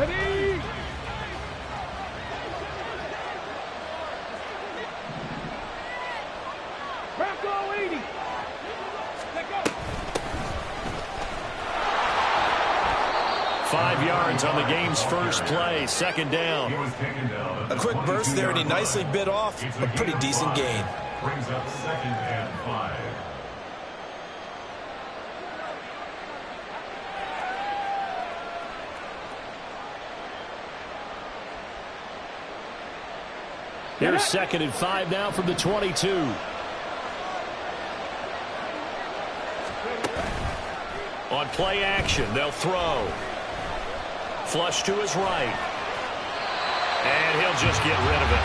Ready? Bronco 80. Let go. 5 yards on the game's first play, second down. A quick burst there, and he nicely bit off a pretty decent gain. Brings up 2nd and 5. Here's 2nd and 5 now from the 22. On play action, they'll throw. Flush to his right. And he'll just get rid of it.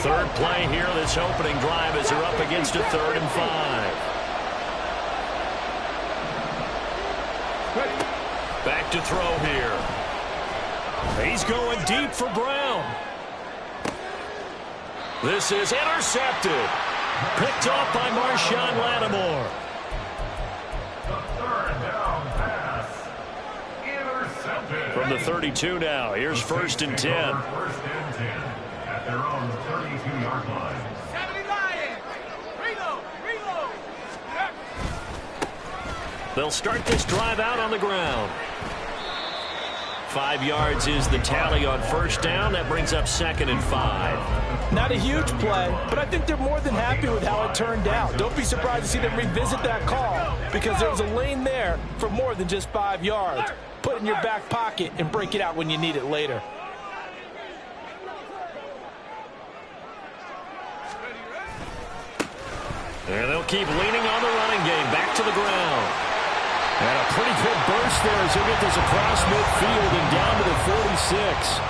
Third play here, this opening drive as they're up against a 3rd and 5. Back to throw here. He's going deep for Brown. This is intercepted. Picked off by Marshawn Lattimore. The 3rd down pass. Intercepted. From the 32 now, here's 1st and 10. 1st and 10 at their own 32-yard line. 70 Lions. Reload. Reload. They'll start this drive out on the ground. 5 yards is the tally on 1st down. That brings up 2nd and 5. Not a huge play, but I think they're more than happy with how it turned out. Don't be surprised to see them revisit that call because there was a lane there for more than just 5 yards. Put it in your back pocket and break it out when you need it later. And they'll keep leaning on the running game. Back to the ground. And a pretty good burst there as he'll get this across midfield and down to the 46.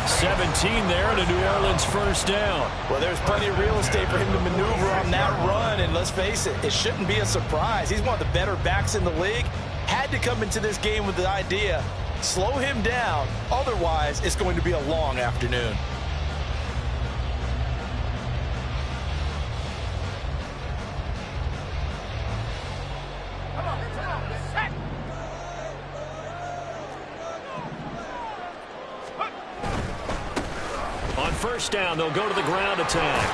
17 there and a New Orleans 1st down. Well, there's plenty of real estate for him to maneuver on that run, and let's face it, it shouldn't be a surprise. He's one of the better backs in the league. Had to come into this game with the idea, slow him down, otherwise it's going to be a long afternoon. On 1st down, they'll go to the ground attack.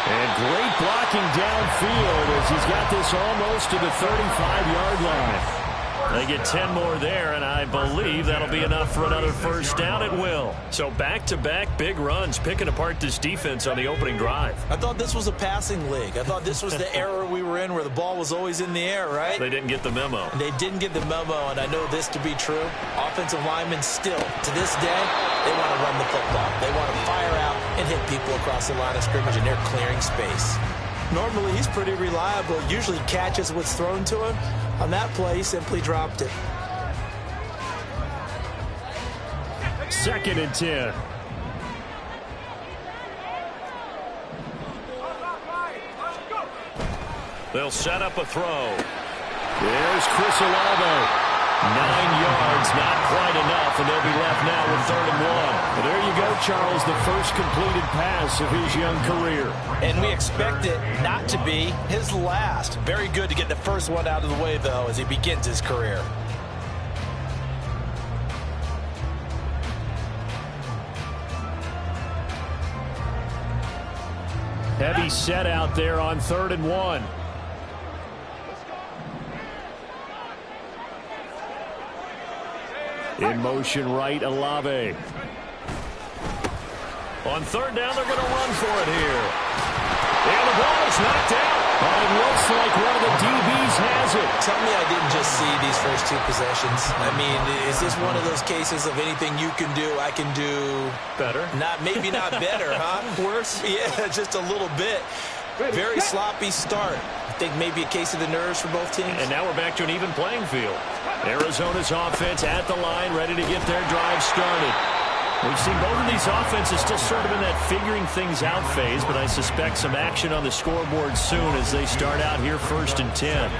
And great blocking downfield as he's got this almost to the 35-yard line. They get 10 more there, and I believe that'll be enough for another 1st down. It will. So back-to-back big runs, picking apart this defense on the opening drive. I thought this was a passing league. I thought this was the era we were in where the ball was always in the air, right? They didn't get the memo. They didn't get the memo, and I know this to be true. Offensive linemen still, to this day, they want to run the football. They want to fire out and hit people across the line of scrimmage, and they're clearing space. Normally, he's pretty reliable. Usually catches what's thrown to him. On that play, he simply dropped it. 2nd and 10. They'll set up a throw. There's Chris Olave. 9 yards, not quite enough, and they'll be left now with 3rd and 1. But there you go, Charles, the first completed pass of his young career. And we expect it not to be his last. Very good to get the first one out of the way, though, as he begins his career. Heavy set out there on 3rd and 1. In motion right, Olave. On 3rd down, they're going to run for it here. And the ball is knocked out. It looks like one of the DBs has it. Tell me I didn't just see these first 2 possessions. I mean, is this one of those cases of anything you can do, I can do better? Maybe not better, huh? Worse? Yeah, just a little bit. Very sloppy start. I think maybe a case of the nerves for both teams. And now we're back to an even playing field. Arizona's offense at the line, ready to get their drive started. We've seen both of these offenses still sort of in that figuring things out phase, but I suspect some action on the scoreboard soon as they start out here 1st and 10.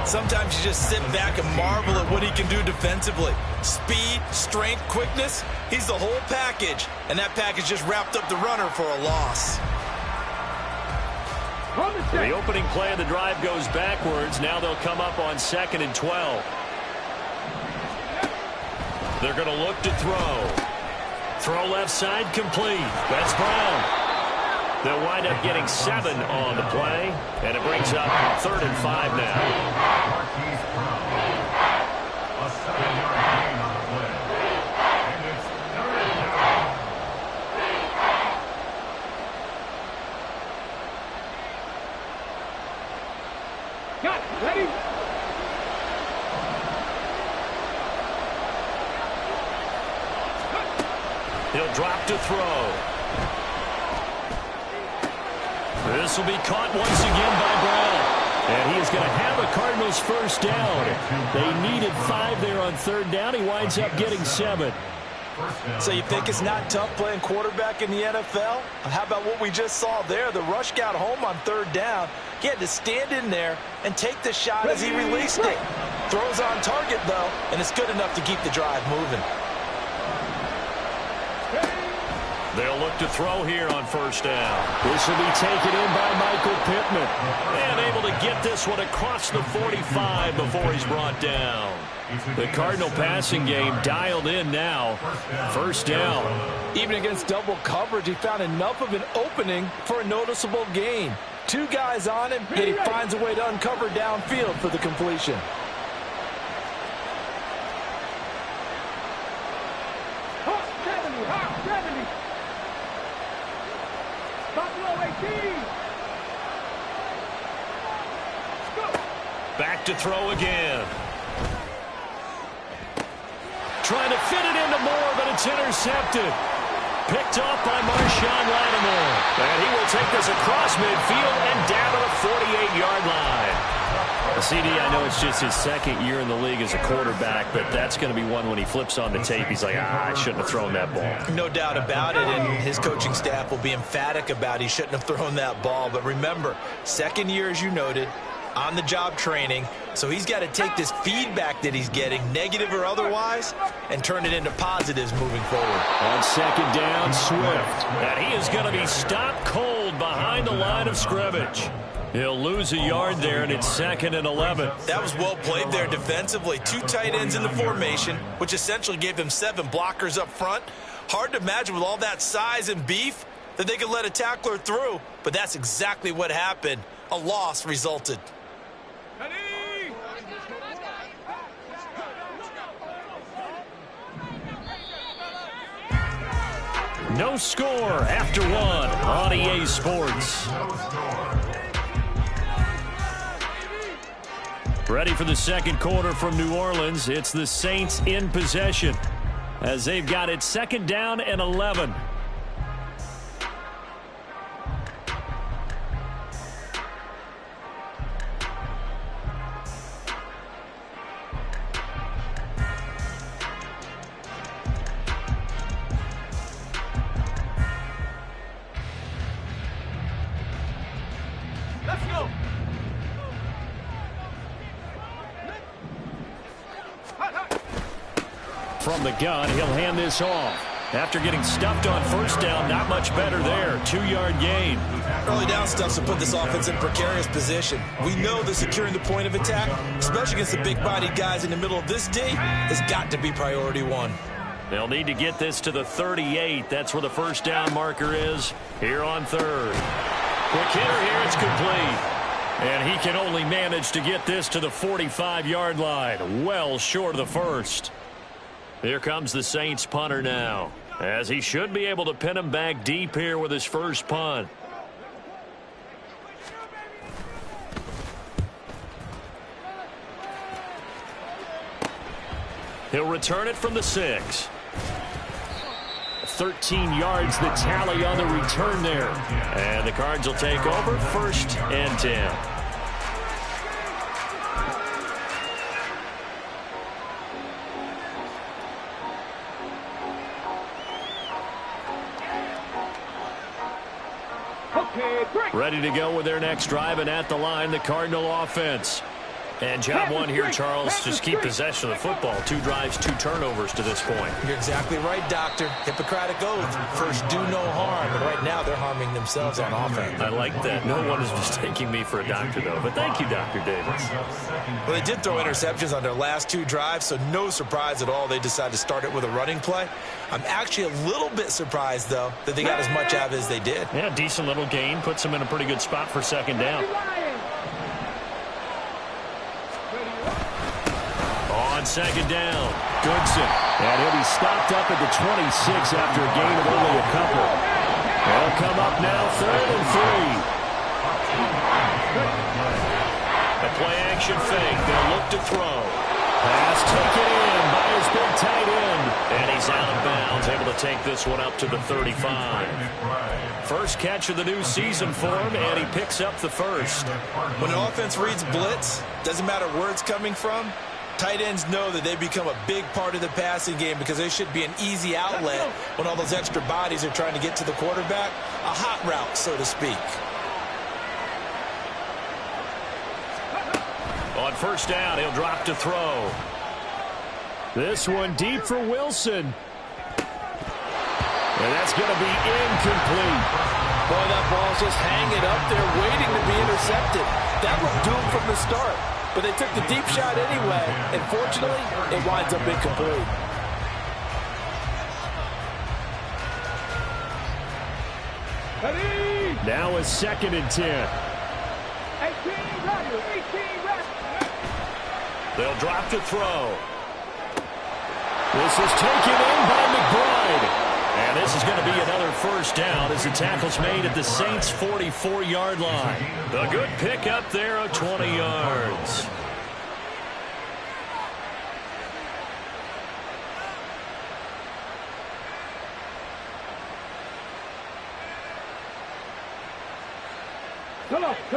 Sometimes you just sit back and marvel at what he can do defensively. Speed, strength, quickness, he's the whole package. And that package just wrapped up the runner for a loss. The opening play of the drive goes backwards. Now they'll come up on 2nd and 12. They're going to look to throw. Throw left side complete. That's Brown. They'll wind up getting 7 on the play, and it brings up 3rd and 5 now. A 7-yard gain on the play. And it's 3rd down. Got it. Ready? He'll drop to throw. This will be caught once again by Brown. And he is going to have a Cardinals first down. They needed 5 there on 3rd down. He winds up getting 7. So you think it's not tough playing quarterback in the NFL? How about what we just saw there? The rush got home on 3rd down. He had to stand in there and take the shot as he released it. Throws on target, though, and it's good enough to keep the drive moving. They'll look to throw here on 1st down. This will be taken in by Michael Pittman. And able to get this one across the 45 before he's brought down. The Cardinal passing game dialed in now. 1st down. Even against double coverage, he found enough of an opening for a noticeable gain. 2 guys on him, and he finds a way to uncover downfield for the completion. Back to throw again. Trying to fit it into Moore, but it's intercepted. Picked off by Marshawn Lattimore. And he will take this across midfield and down to the 48-yard line. CD, I know it's just his 2nd year in the league as a quarterback, but that's going to be one when he flips on the tape. He's like, I shouldn't have thrown that ball. No doubt about it, and his coaching staff will be emphatic about he shouldn't have thrown that ball. But remember, 2nd year, as you noted, on-the-job training, so he's got to take this feedback that he's getting, negative or otherwise, and turn it into positives moving forward. On 2nd down, Swift. And he is going to be stopped cold behind the line of scrimmage. He'll lose a yard there, and it's 2nd and 11. That was well played there defensively. 2 tight ends in the formation, which essentially gave them 7 blockers up front. Hard to imagine with all that size and beef that they could let a tackler through, but that's exactly what happened. A loss resulted. No score after 1 on EA Sports. Ready for the 2nd quarter from New Orleans. It's the Saints in possession as they've got it 2nd down and 11. Let's go. From the gun, he'll hand this off. After getting stuffed on 1st down, not much better there. 2-yard gain. Early down stuffs will put this offense in precarious position. We know that securing the point of attack, especially against the big-bodied guys in the middle of this D, has got to be priority 1. They'll need to get this to the 38. That's where the 1st down marker is here on 3rd. Quick hitter here. It's complete. And he can only manage to get this to the 45-yard line. Well short of the 1st. Here comes the Saints punter now, as he should be able to pin him back deep here with his first punt. He'll return it from the 6. 13 yards the tally on the return there. And the Cards will take over 1st and 10. Ready to go with their next drive, and at the line, the Cardinal offense. And job one here, Charles, just keep possession of the football. 2 drives, 2 turnovers to this point. You're exactly right, Doctor. Hippocratic oath. First, do no harm. And right now, they're harming themselves on offense. I like that. No one is mistaking me for a doctor, though. But thank you, Dr. Davis. Well, they did throw interceptions on their last 2 drives, so no surprise at all they decided to start it with a running play. I'm actually a little bit surprised, though, that they got as much out of it as they did. Yeah, decent little gain. Puts them in a pretty good spot for second down. On second down, Goodson. And he'll be stopped up at the 26 after a gain of only a couple. They'll come up now, 3rd and 3. A play-action fake. They'll look to throw. Pass taken in by his big tight end. And he's out of bounds, able to take this one up to the 35. First catch of the new season for him, and he picks up the first. When an offense reads blitz, doesn't matter where it's coming from, tight ends know that they become a big part of the passing game because they should be an easy outlet when all those extra bodies are trying to get to the quarterback. A hot route, so to speak. On first down, he'll drop to throw. This one deep for Wilson. And that's going to be incomplete. Boy, that ball's just hanging up there waiting to be intercepted. That looked doomed from the start. But they took the deep shot anyway, and fortunately, it winds up incomplete. Now a 2nd and 10. 18 ready. They'll drop to throw. This is taken in by McBride. And this is going to be another first down as the tackle's made at the Saints' 44-yard line. A good pick up there of 20 yards.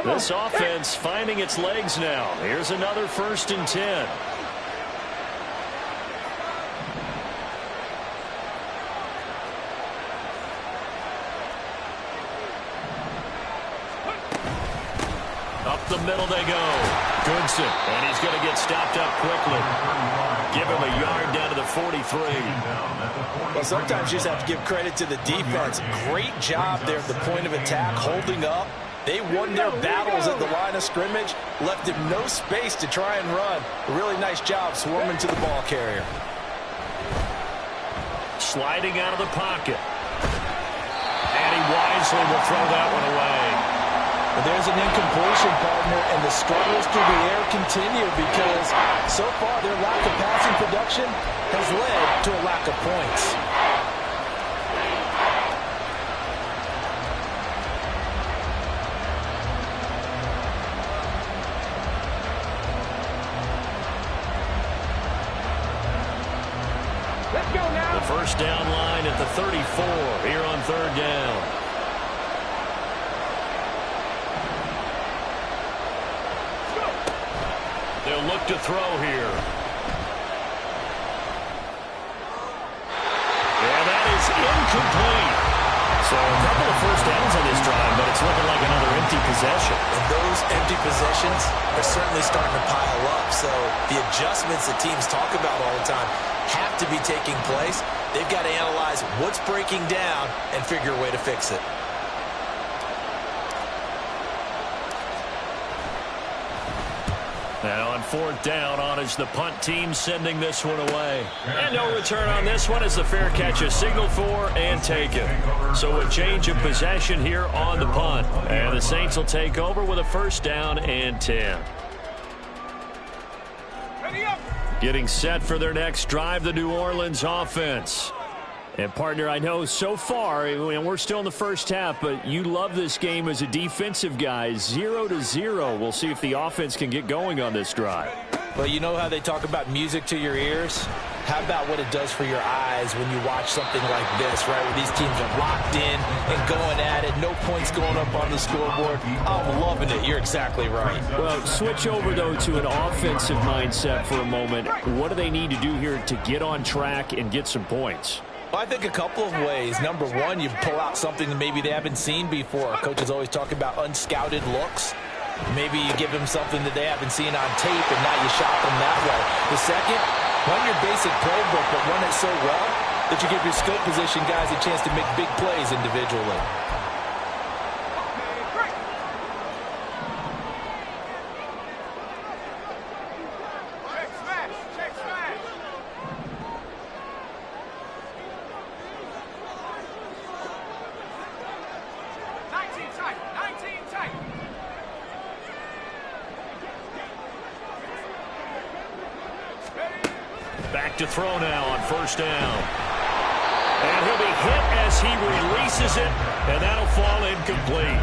This offense finding its legs now. Here's another 1st and 10. Up the middle they go. Goodson, and he's going to get stopped up quickly. Give him a yard down to the 43. Well, sometimes you just have to give credit to the defense. Great job there at the point of attack, holding up. They won their battles at the line of scrimmage, left him no space to try and run. A really nice job swarming to the ball carrier. Sliding out of the pocket. And he wisely will throw that one away. But there's an incompletion, partner, and the struggles through the air continue because so far their lack of passing production has led to a lack of points. Let's go now. The first down line at the 34 here on 3rd down. They'll look to throw here. And that is incomplete. So a couple of first downs on this drive, but it's looking like another empty possession. And those empty possessions are certainly starting to pile up. So the adjustments that teams talk about all the time have to be taking place. They've got to analyze what's breaking down and figure a way to fix it. And on 4th down, on is the punt team sending this one away. And no return on this one as the fair catch is signaled for and taken. So a change of possession here on the punt. And the Saints will take over with a first down and 10. Ready up. Getting set for their next drive, the New Orleans offense. And, partner, I know so far, and we're still in the first half, but you love this game as a defensive guy. 0-0. We'll see if the offense can get going on this drive. Well, you know how they talk about music to your ears? How about what it does for your eyes when you watch something like this, right, where these teams are locked in and going at it, no points going up on the scoreboard? I'm loving it. You're exactly right. Well, switch over, though, to an offensive mindset for a moment. What do they need to do here to get on track and get some points? Well, I think a couple of ways. Number one, you pull out something that maybe they haven't seen before. Coaches always talk about unscouted looks. Maybe you give them something that they haven't seen on tape, and now you shock them that way. The second, run your basic playbook, but run it so well that you give your skill position guys a chance to make big plays individually. Back to throw now on first down. And he'll be hit as he releases it, and that'll fall incomplete.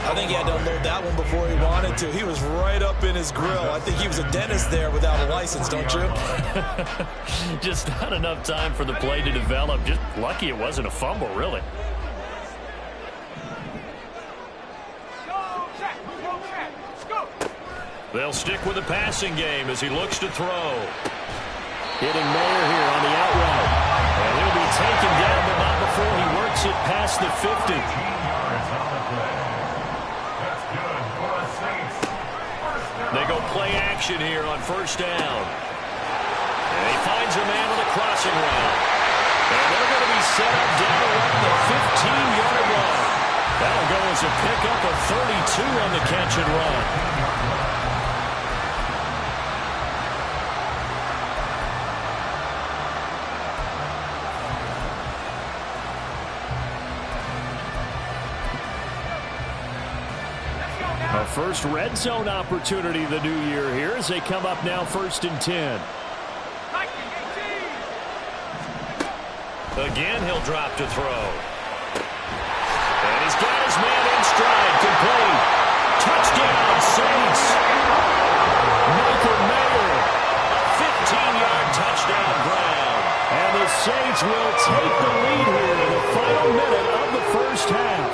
I think he had to unload that one before he wanted to. He was right up in his grill. I think he was a dentist there without a license, don't you? Just not enough time for the play to develop. Just lucky it wasn't a fumble, really. They'll stick with the passing game as he looks to throw. Hitting Mayer here on the out route. And he'll be taken down, but not before he works it past the 50. They go play action here on first down. And he finds a man on the crossing route. And they're going to be set up down around the 15-yard line. That'll go as a pickup of 32 on the catch and run. A first red zone opportunity the new year here as they come up now 1st and 10. Again, he'll drop to throw. And he's got his man in stride, complete. Touchdown, Saints. Michael Mayer, 15-yard touchdown ground. And the Saints will take the lead here in the final minute of the first half.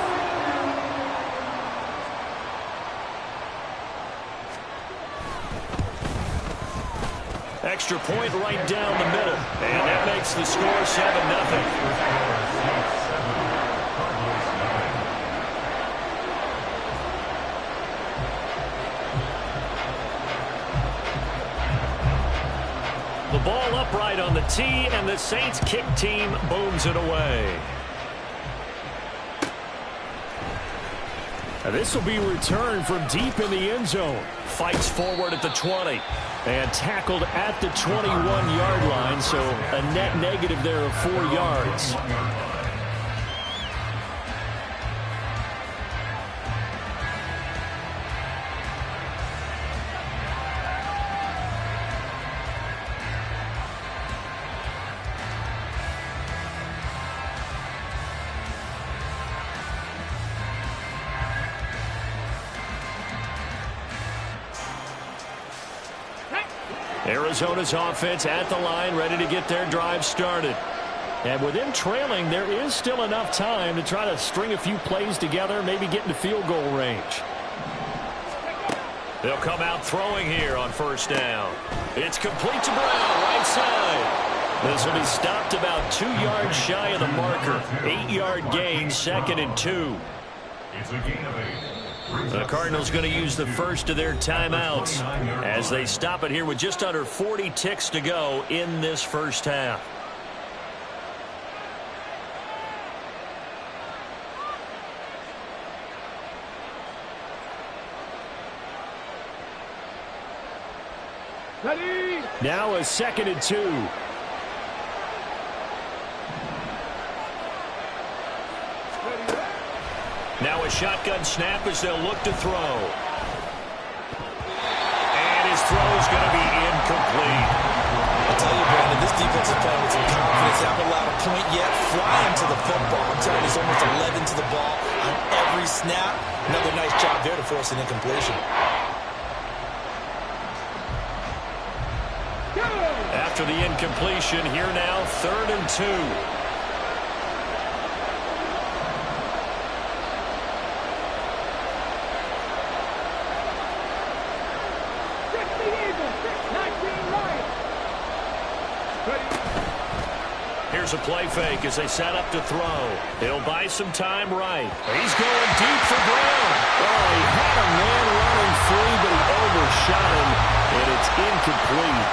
Extra point right down the middle. And that makes the score 7-0. The ball upright on the tee, and the Saints kick team booms it away. This will be returned from deep in the end zone. Fights forward at the 20. And tackled at the 21-yard line, so a net negative there of 4 yards. Arizona's offense at the line, ready to get their drive started. And with them trailing, there is still enough time to try to string a few plays together, maybe get into field goal range. They'll come out throwing here on first down. It's complete to Brown, right side. This will be stopped about 2 yards shy of the marker. 8-yard gain, 2nd and 2. It's a gain of 8. The Cardinals going to use the first of their timeouts as they stop it here with just under 40 ticks to go in this first half. Ready? Now a 2nd and 2. Now a shotgun snap as they'll look to throw. And his throw is going to be incomplete. I'll tell you, Brandon, this defense is playing with some confidence. They haven't allowed a point yet. Flying to the football. I'm telling you, there's almost 11 to the ball on every snap. Another nice job there to force an incompletion. After the incompletion, here now, 3rd and 2. Here's a play fake as they set up to throw. He'll buy some time right. He's going deep for Brown. Oh, he had a man running incomplete.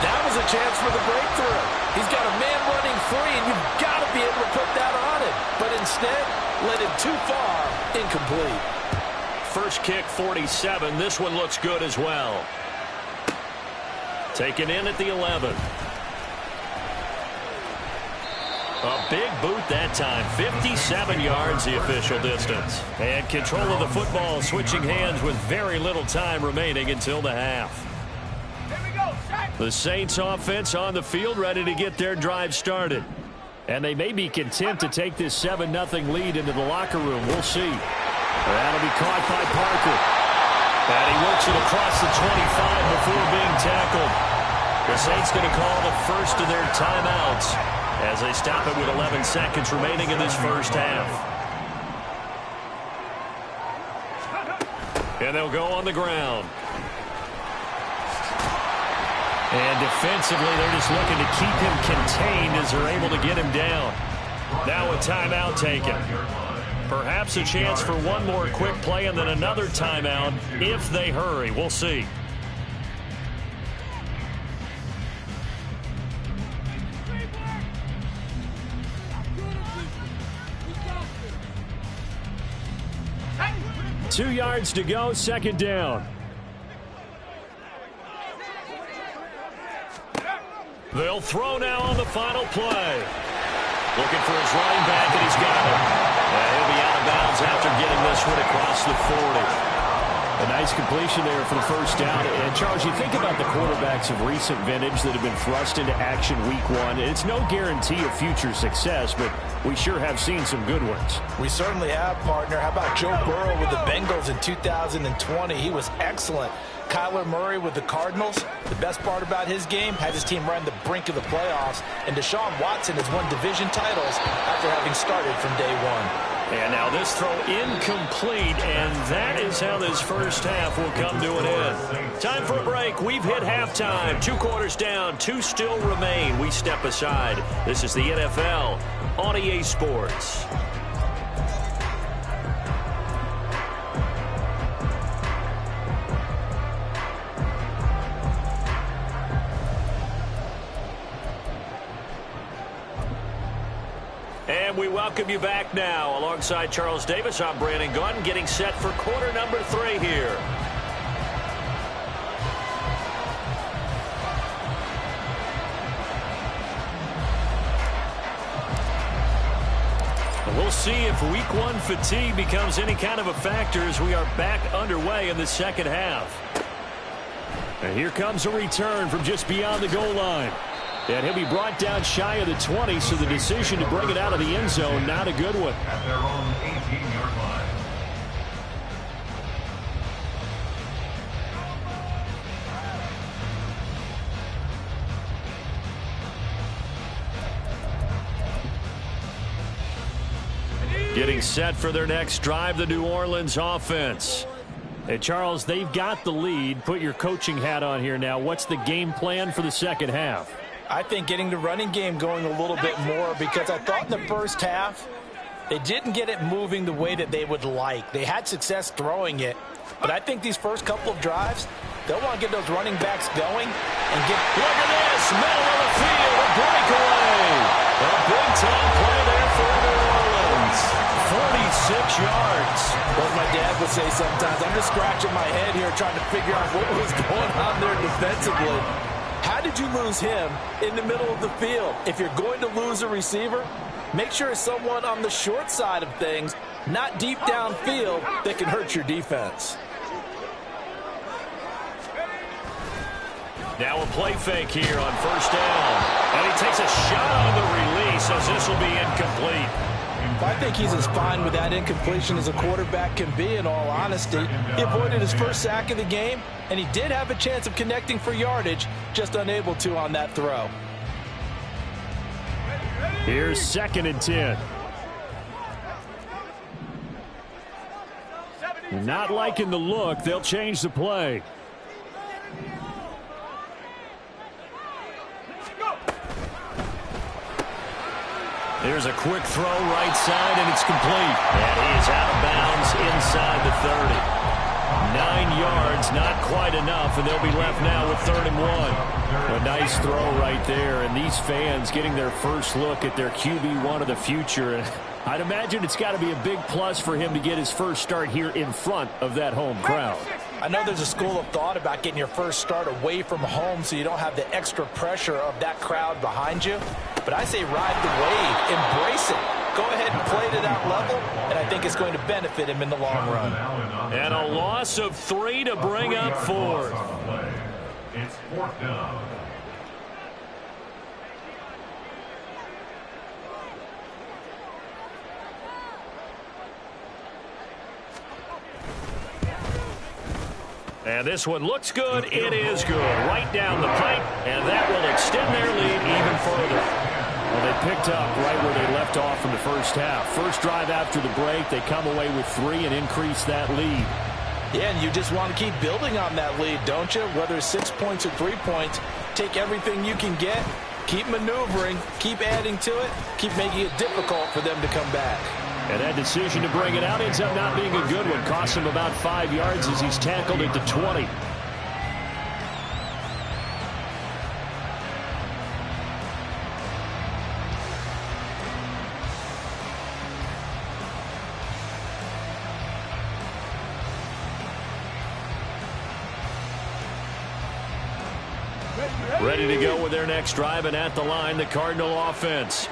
That was a chance for the breakthrough. He's got a man running free, and you've got to be able to put that on him. But instead, led it too far, incomplete. First kick, 47. This one looks good as well. Taken in at the 11. A big boot that time. 57 yards the official distance. And control of the football switching hands with very little time remaining until the half. The Saints offense on the field ready to get their drive started. And they may be content to take this 7-0 lead into the locker room. We'll see. That'll be caught by Parker. And he works it across the 25 before being tackled. The Saints going to call the first of their timeouts as they stop it with 11 seconds remaining in this first half. And they'll go on the ground. And defensively, they're just looking to keep him contained as they're able to get him down. Now a timeout taken. Perhaps a chance for one more quick play and then another timeout if they hurry. We'll see. Two yards to go, second down. They'll throw now on the final play. Looking for his running back, and he's got him. He'll be out of bounds after getting this one across the 40. A nice completion there for the first down. And, Charles, you think about the quarterbacks of recent vintage that have been thrust into action week one. It's no guarantee of future success, but we sure have seen some good ones. We certainly have, partner. How about Joe Burrow with the Bengals in 2020? He was excellent. Kyler Murray with the Cardinals. The best part about his game, had his team right on the brink of the playoffs. And Deshaun Watson has won division titles after having started from day one. And now this throw incomplete, and that is how this first half will come to an end. Time for a break. We've hit halftime. 2 quarters down, 2 still remain. We step aside. This is the NFL on EA Sports. And we welcome you back now. Alongside Charles Davis, I'm Brandon Gunn, getting set for quarter number 3 here. We'll see if week 1 fatigue becomes any kind of a factor as we are back underway in the second half. And here comes a return from just beyond the goal line. And he'll be brought down shy of the 20, so the decision to bring it out of the end zone, not a good one. At their own 18-yard line. Getting set for their next drive, the New Orleans offense. Hey, Charles, they've got the lead. Put your coaching hat on here now. What's the game plan for the second half? I think getting the running game going a little bit more, because I thought in the first half they didn't get it moving the way that they would like. They had success throwing it, but I think these first couple of drives, they'll want to get those running backs going and get... Look at this, middle of the field, a breakaway. A big-time play there for New Orleans. 46 yards. What my dad would say sometimes, I'm just scratching my head here trying to figure out what was going on there defensively. How did you lose him in the middle of the field? If you're going to lose a receiver, make sure it's someone on the short side of things, not deep downfield, that can hurt your defense. Now a play fake here on first down. And he takes a shot on the release as this will be incomplete. I think he's as fine with that incompletion as a quarterback can be, in all honesty. He avoided his first sack of the game, and he did have a chance of connecting for yardage, just unable to on that throw. Here's 2nd and 10. Not liking the look. They'll change the play. There's a quick throw right side, and it's complete. And he is out of bounds inside the 30. 9 yards, not quite enough, and they'll be left now with 3rd and 1. A nice throw right there, and these fans getting their first look at their QB1 of the future. I'd imagine it's got to be a big plus for him to get his first start here in front of that home crowd. I know there's a school of thought about getting your first start away from home so you don't have the extra pressure of that crowd behind you. But I say ride the wave, embrace it. Go ahead and play to that level, and I think it's going to benefit him in the long run. And a loss of 3 to bring up 4th. It's 4th down. And this one looks good. It is good. Right down the pipe, and that will extend their lead even further. Well, they picked up right where they left off in the first half. First drive after the break, they come away with 3 and increase that lead. Yeah, and you just want to keep building on that lead, don't you? Whether it's 6 points or 3 points, take everything you can get, keep maneuvering, keep adding to it, keep making it difficult for them to come back. And that decision to bring it out ends up not being a good one. Costs him about 5 yards as he's tackled at the 20. Ready to go with their next drive, and at the line, the Cardinal offense.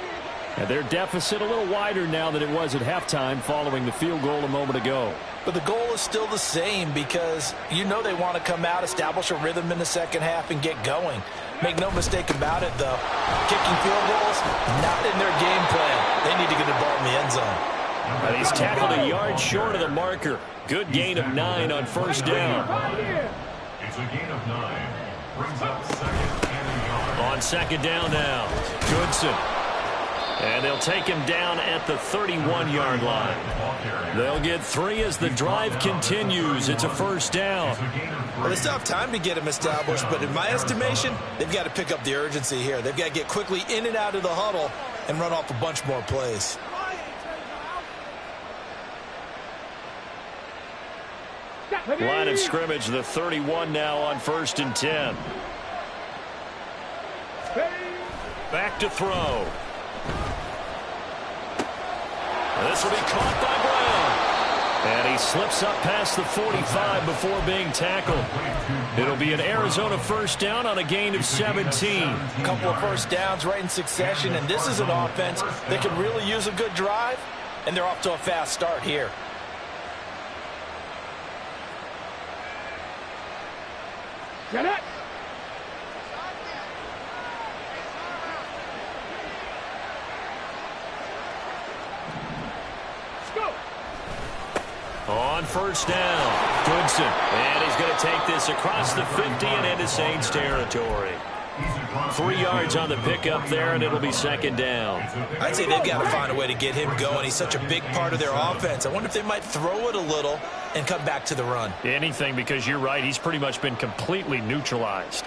And their deficit a little wider now than it was at halftime following the field goal a moment ago. But the goal is still the same because you know they want to come out, establish a rhythm in the second half, and get going. Make no mistake about it, though. Kicking field goals, not in their game plan. They need to get the ball in the end zone. And he's tackled a yard short of the marker. Good gain of 9 on first down. It's a gain of 9. Brings up 2nd and a yard. On second down now, Goodson. And they'll take him down at the 31-yard line. They'll get 3 as the drive continues. It's a first down. Well, they still have time to get him established, but in my estimation, they've got to pick up the urgency here. They've got to get quickly in and out of the huddle and run off a bunch more plays. Line of scrimmage, the 31 now on 1st and 10. Back to throw. This will be caught by Brown. And he slips up past the 45 before being tackled. It'll be an Arizona first down on a gain of 17. A couple of first downs right in succession, and this is an offense that can really use a good drive, and they're off to a fast start here. Get it! On first down, Goodson. And he's going to take this across the 50 and into Saints territory. 3 yards on the pickup there, and it'll be second down. I'd say they've got to find a way to get him going. He's such a big part of their offense. I wonder if they might throw it a little and come back to the run. Anything, because you're right. He's pretty much been completely neutralized.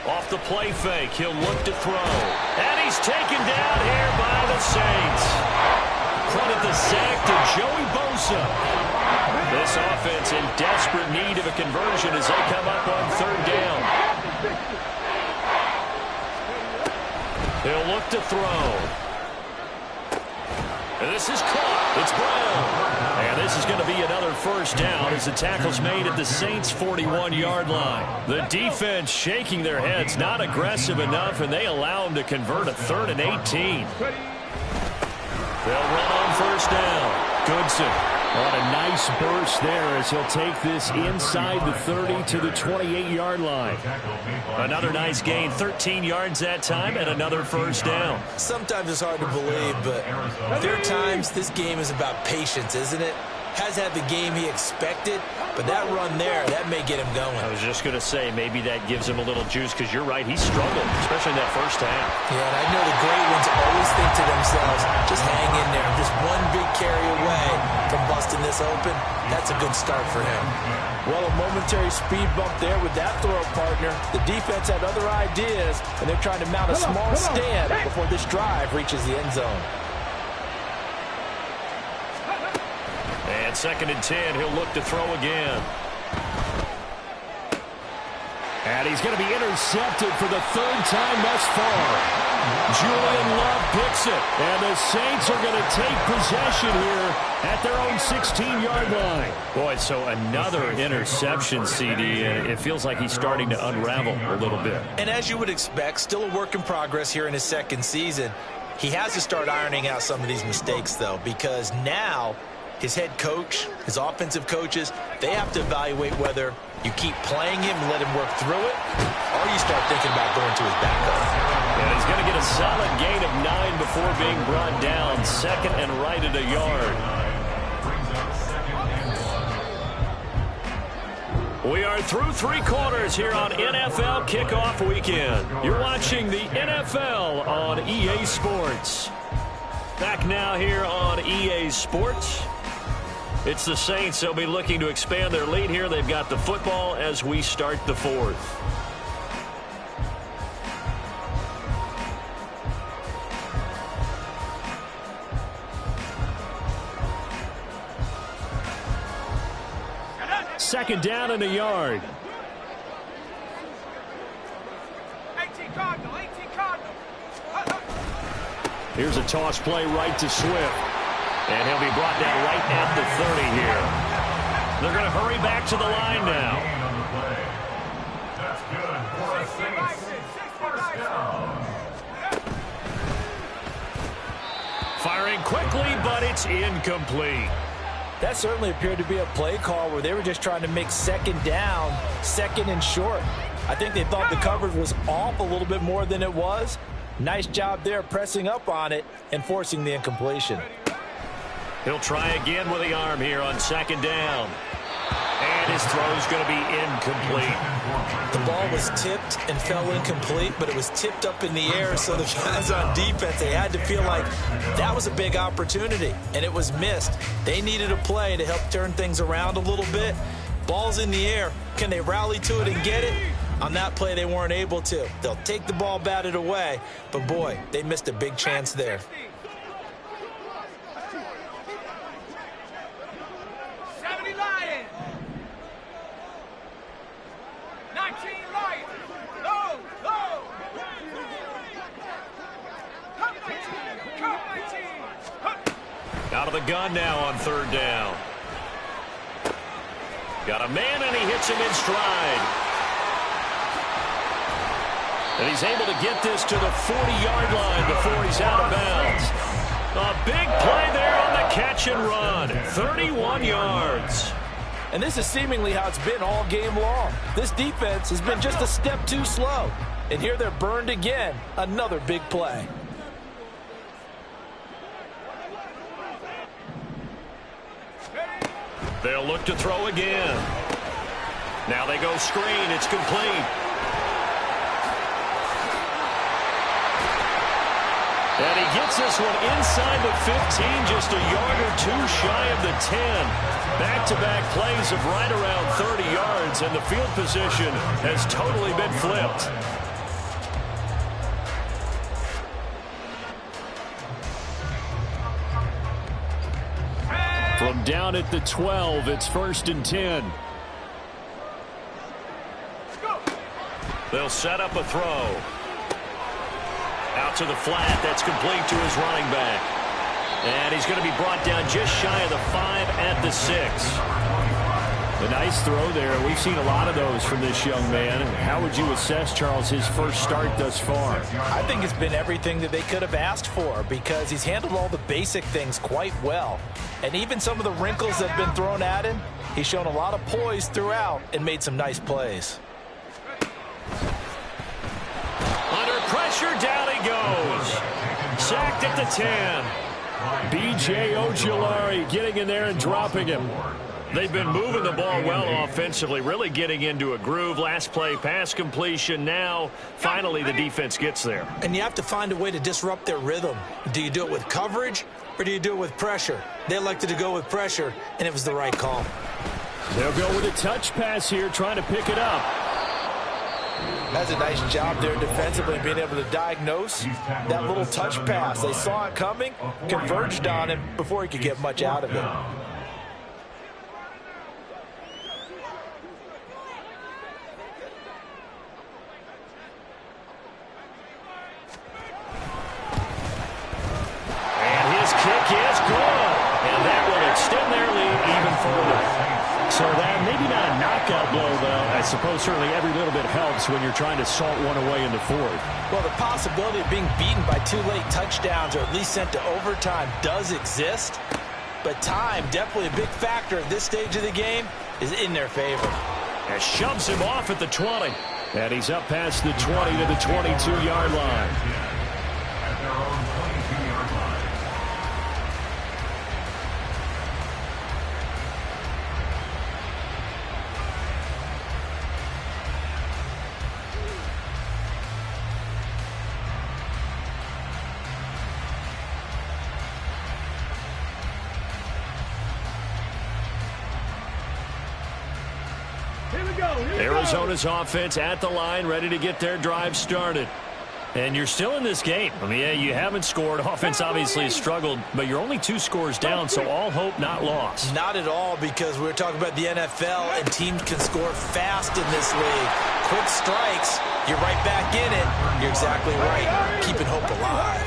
Off the play fake, he'll look to throw. And he's taken down here by the Saints. Credit the sack to Joey Bosa. This offense in desperate need of a conversion as they come up on third down. He'll look to throw. And this is caught. It's Brown. And this is going to be another first down as the tackle's made at the Saints' 41-yard line. The defense shaking their heads, not aggressive enough, and they allow him to convert a 3rd and 18. They'll run on first down. Goodson on a nice burst there as he'll take this inside the 30 to the 28-yard line. Another nice gain, 13 yards that time, and another first down. Sometimes it's hard to believe, but there are times this game is about patience, isn't it? Has had the game he expected, but that run there, that may get him going. I was just going to say, maybe that gives him a little juice, because you're right, he struggled, especially in that first half. Yeah, and I know the great ones always think to themselves, just hang in there, just one big carry away from busting this this open, that's a good start for him. Well, a momentary speed bump there with that throw, partner. The defense had other ideas, and they're trying to mount a small stand before this drive reaches the end zone. And 2nd and 10, he'll look to throw again. And he's going to be intercepted for the 3rd time thus far. Julian Love picks it, and the Saints are going to take possession here at their own 16-yard line. Boy, so another interception, CD, and it feels like he's starting to unravel a little bit. And as you would expect, still a work in progress here in his 2nd season. He has to start ironing out some of these mistakes, though, because now his head coach, his offensive coaches, they have to evaluate whether you keep playing him and let him work through it, or you start thinking about going to his backup. And he's going to get a solid gain of 9 before being brought down. 2nd and right at a yard. We are through 3 quarters here on NFL Kickoff Weekend. You're watching the NFL on EA Sports. Back now here on EA Sports. It's the Saints. They'll be looking to expand their lead here. They've got the football as we start the 4th. Second down and a yard. 18 Cardinal, 18 Cardinal. Here's a toss play right to Swift. And he'll be brought down right at the 30 here. They're going to hurry back to the line now. That's good for the Saints. First down. Firing quickly, but it's incomplete. That certainly appeared to be a play call where they were just trying to make 2nd down, 2nd and short. I think they thought the coverage was off a little bit more than it was. Nice job there pressing up on it and forcing the incompletion. He'll try again with the arm here on 2nd down. And his throw's going to be incomplete. The ball was tipped and fell incomplete, but it was tipped up in the air, so the guys on defense, they had to feel like that was a big opportunity, and it was missed. They needed a play to help turn things around a little bit. Ball's in the air. Can they rally to it and get it? On that play, they weren't able to. They'll take the ball batted away, but boy, they missed a big chance there. 70 Lions. 19 Lions. Low, low. Come 19. Come 19. Out of the gun now on 3rd down. Got a man, and he hits him in stride. And he's able to get this to the 40-yard line before he's out of bounds. A big play there on the catch and run. 31 yards. And this is seemingly how it's been all game long. This defense has been just a step too slow. And here they're burned again. Another big play. They'll look to throw again. Now they go screen. It's complete. And he gets this one inside the 15, just a yard or 2 shy of the 10. Back-to-back plays of right around 30 yards, and the field position has totally been flipped. From down at the 12, it's 1st and 10. They'll set up a throw. Out to the flat. That's complete to his running back. And he's going to be brought down just shy of the 5 at the 6. A nice throw there. We've seen a lot of those from this young man. How would you assess, Charles, his first start thus far? I think it's been everything that they could have asked for because he's handled all the basic things quite well. And even some of the wrinkles that have been thrown at him, he's shown a lot of poise throughout and made some nice plays. Under pressure, down he goes. Sacked at the 10. B.J. Ojulari getting in there and dropping him. They've been moving the ball well offensively, really getting into a groove. Last play, pass completion. Now, finally, the defense gets there. And you have to find a way to disrupt their rhythm. Do you do it with coverage, or do you do it with pressure? They elected to go with pressure, and it was the right call. They'll go with a touch pass here, trying to pick it up. That's a nice job there defensively, being able to diagnose that little touch pass. They saw it coming, converged on him before he could get much out of it. And his kick is good. And that will extend their lead even further. So that maybe not a knockout blow, though. I suppose certainly every little bit helps when you're trying to salt one away in the fourth. Well, the possibility of being beaten by 2 late touchdowns or at least sent to overtime does exist. But time, definitely a big factor at this stage of the game, is in their favor. And shoves him off at the 20. And he's up past the 20 to the 22-yard line. At their own 22-yard line. Arizona's offense at the line, ready to get their drive started. And you're still in this game. I mean, yeah, you haven't scored. Offense obviously has struggled, but you're only 2 scores down, so all hope not lost. Not at all, because we're talking about the NFL, and teams can score fast in this league. Quick strikes, you're right back in it. You're exactly right, keeping hope alive.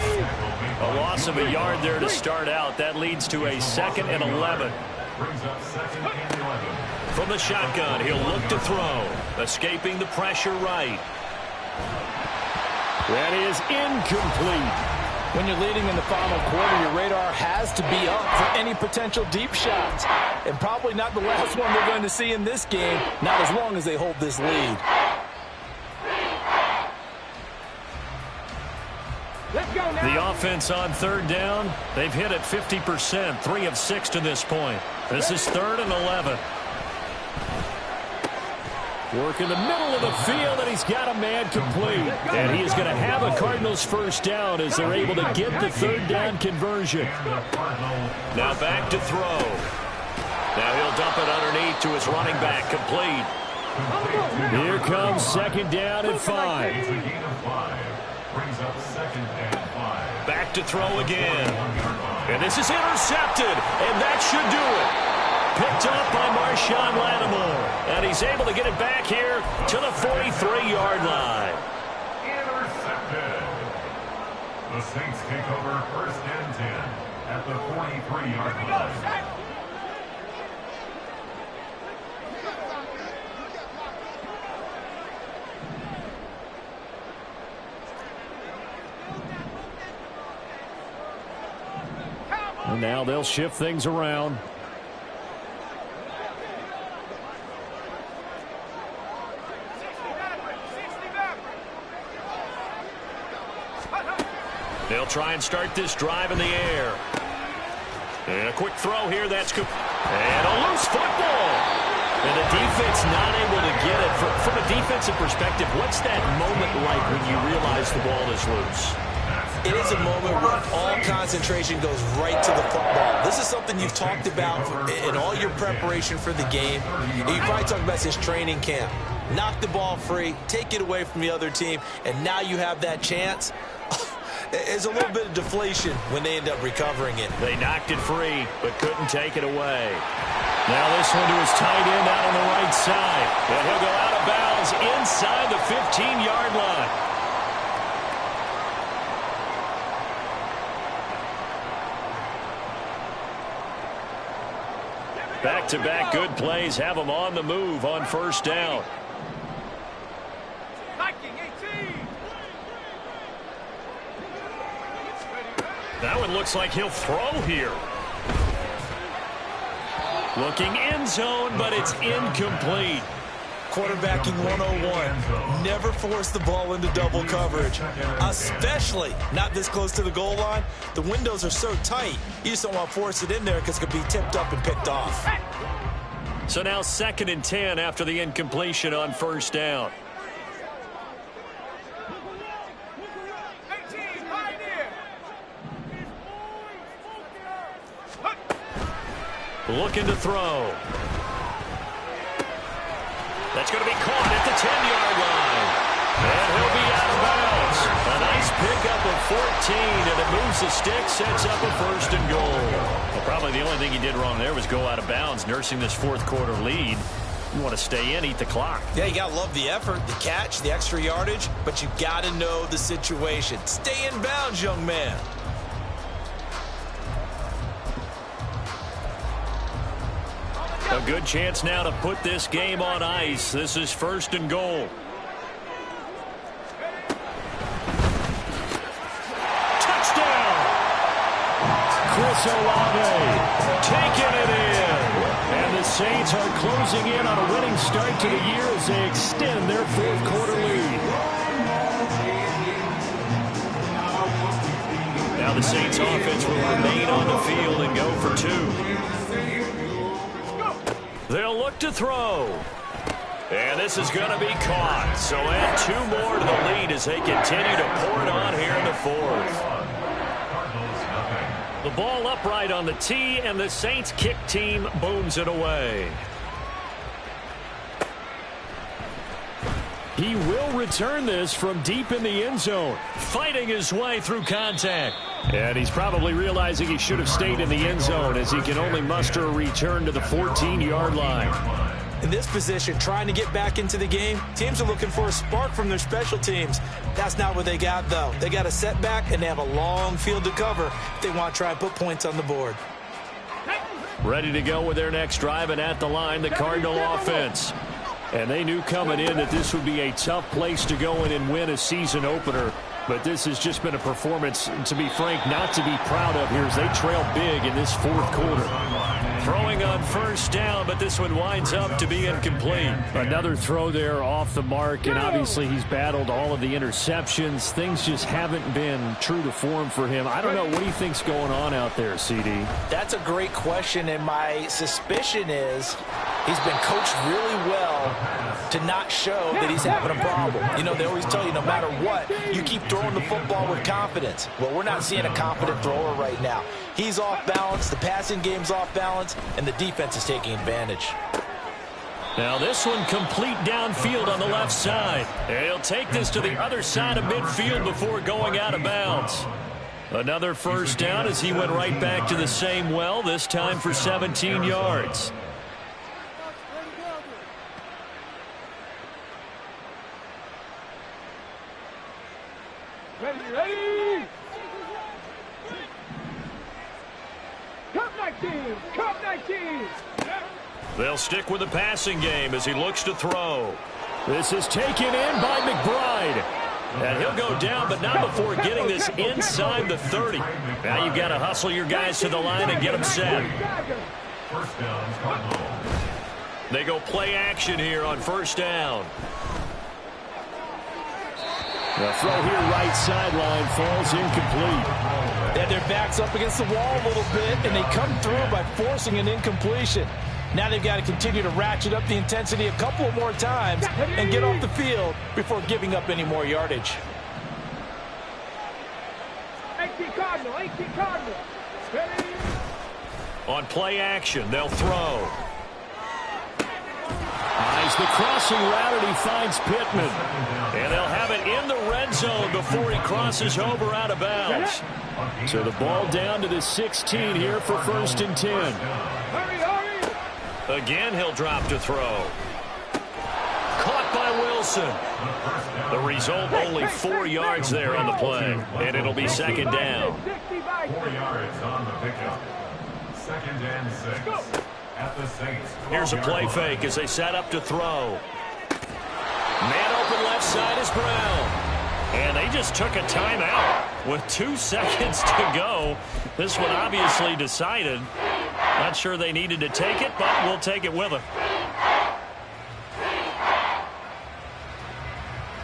A loss of a yard there to start out. That leads to a 2nd and 11. Brings up 2nd and 11. From the shotgun, he'll look to throw. Escaping the pressure right. That is incomplete. When you're leading in the final quarter, your radar has to be up for any potential deep shots. And probably not the last one they're going to see in this game, not as long as they hold this lead. Let's go now. The offense on 3rd down, they've hit it 50%, 3 of 6 to this point. This is 3rd and 11. Work in the middle of the field, and he's got a man complete. And he is going to have a Cardinals first down as they're able to get the 3rd down conversion. Now back to throw. Now he'll dump it underneath to his running back, complete. Here comes 2nd down and 5. It's a gain of 5. Brings up 2nd and 5. Back to throw again. And this is intercepted, and that should do it. Picked up by Marshawn Lattimore. And he's able to get it back here to the 43-yard line. Intercepted. The Saints take over 1st and 10 at the 43-yard line. And now they'll shift things around. They'll try and start this drive in the air. And a quick throw here. That's good. And a loose football. And the defense not able to get it. From a defensive perspective, what's that moment like when you realize the ball is loose? It is a moment where all concentration goes right to the football. This is something you've talked about in all your preparation for the game. You probably talked about since training camp. Knock the ball free, take it away from the other team, and now you have that chance. There's a little bit of deflation when they end up recovering it. They knocked it free, but couldn't take it away. Now this one to his tight end out on the right side. And he'll go out of bounds inside the 15-yard line. Back-to-back good plays have them on the move on 1st down. That one looks like he'll throw here. Looking end zone, but it's incomplete. Quarterbacking 101. Never force the ball into double coverage, especially not this close to the goal line. The windows are so tight, you just don't want to force it in there because it could be tipped up and picked off. So now 2nd and 10 after the incompletion on first down. 18, Pioneer. Looking to throw. That's going to be caught at the 10-yard line. And he'll be out of bounds. A nice pickup of 14, and it moves the stick, sets up a 1st and goal. Well, probably the only thing he did wrong there was go out of bounds, nursing this 4th quarter lead. You want to stay in, eat the clock. Yeah, you got to love the effort, the catch, the extra yardage, but you got to know the situation. Stay in bounds, young man. A good chance now to put this game on ice. This is 1st and goal. Touchdown! Chris Olave taking it in. And the Saints are closing in on a winning start to the year as they extend their 4th quarter lead. Now the Saints offense will remain on the field and go for 2. They'll look to throw. And this is going to be caught. So add 2 more to the lead as they continue to pour it on here in the 4th. The ball upright on the tee, and the Saints kick team booms it away. He will return this from deep in the end zone, fighting his way through contact. And he's probably realizing he should have stayed in the end zone as he can only muster a return to the 14-yard line. In this position, trying to get back into the game, teams are looking for a spark from their special teams. That's not what they got, though. They got a setback, and they have a long field to cover if they want to try and put points on the board. Ready to go with their next drive, and at the line, the Cardinal offense. And they knew coming in that this would be a tough place to go in and win a season opener. But this has just been a performance, to be frank, not to be proud of here as they trail big in this 4th quarter. Throwing on first down, but this one winds up to be incomplete. Another throw there off the mark, and obviously he's battled all of the interceptions. Things just haven't been true to form for him. I don't know. What do you think's going on out there, CD? That's a great question, and my suspicion is he's been coached really well to not show that he's having a problem. You know, they always tell you no matter what, you keep throwing the football with confidence. Well, we're not seeing a confident thrower right now. He's off balance, the passing game's off balance, and the defense is taking advantage. Now this one complete downfield on the left side. And he'll take this to the other side of midfield before going out of bounds. Another first down as he went right back to the same well, this time for 17 yards. Ready. Cup 19. Cup 19. They'll stick with the passing game as he looks to throw. This is taken in by McBride. And he'll go down, but not before getting this inside the 30. Now you've got to hustle your guys to the line and get them set. First down, Cardinal. They go play action here on first down. The throw here right sideline falls incomplete. They had their backs up against the wall a little bit, and they come through by forcing an incompletion. Now they've got to continue to ratchet up the intensity a couple of more times and get off the field before giving up any more yardage. 18 Cardinal. 18 Cardinal. Ready. On play action, they'll throw. Eyes the crossing route, and he finds Pittman. And they'll have it in the red zone before he crosses over out of bounds. So the ball down to the 16 here for 1st and 10. Hurry, hurry. Again, he'll drop to throw. Caught by Wilson. The result, only 4 yards there on the play. And it'll be 2nd down. 4 yards on the pickup. 2nd and 6. At the Saints. Here's a play fake as they set up to throw. Man open left side is Brown. And they just took a timeout with 2 seconds to go. This one obviously decided. Not sure they needed to take it, but we'll take it with them.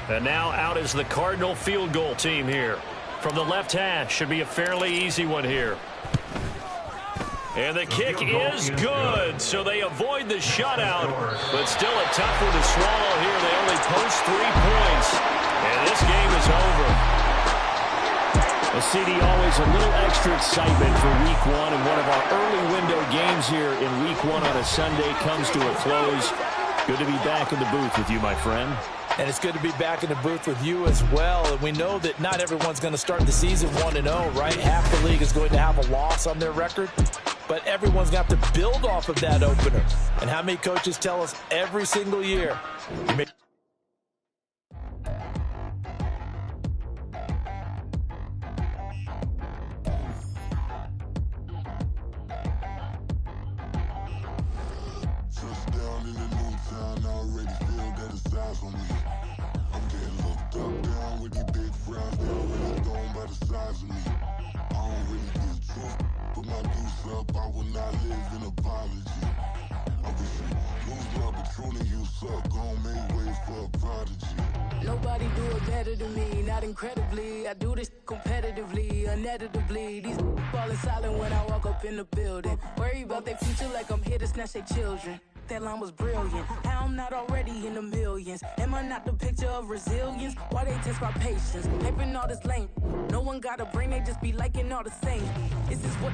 And now out is the Cardinal field goal team here. From the left hash, should be a fairly easy one here. And the kick is good, so they avoid the shutout, but still a tough one to swallow here. They only post 3 points, and this game is over. A CD, always a little extra excitement for Week 1, and one of our early window games here in Week 1 on a Sunday comes to a close. Good to be back in the booth with you, my friend. And it's good to be back in the booth with you as well. And we know that not everyone's going to start the season 1-0, right? Half the league is going to have a loss on their record. But everyone's going to have to build off of that opener. And how many coaches tell us every single year, you may Nobody do it better than me, not incredibly. I do this competitively, uneditably. These falling silent when I walk up in the building. Worry about their future like I'm here to snatch their children. That line was brilliant. How I'm not already in the millions? Am I not the picture of resilience? Why they test my patience? Hyping all this lame. No one got a brain, they just be liking all the same. This is what the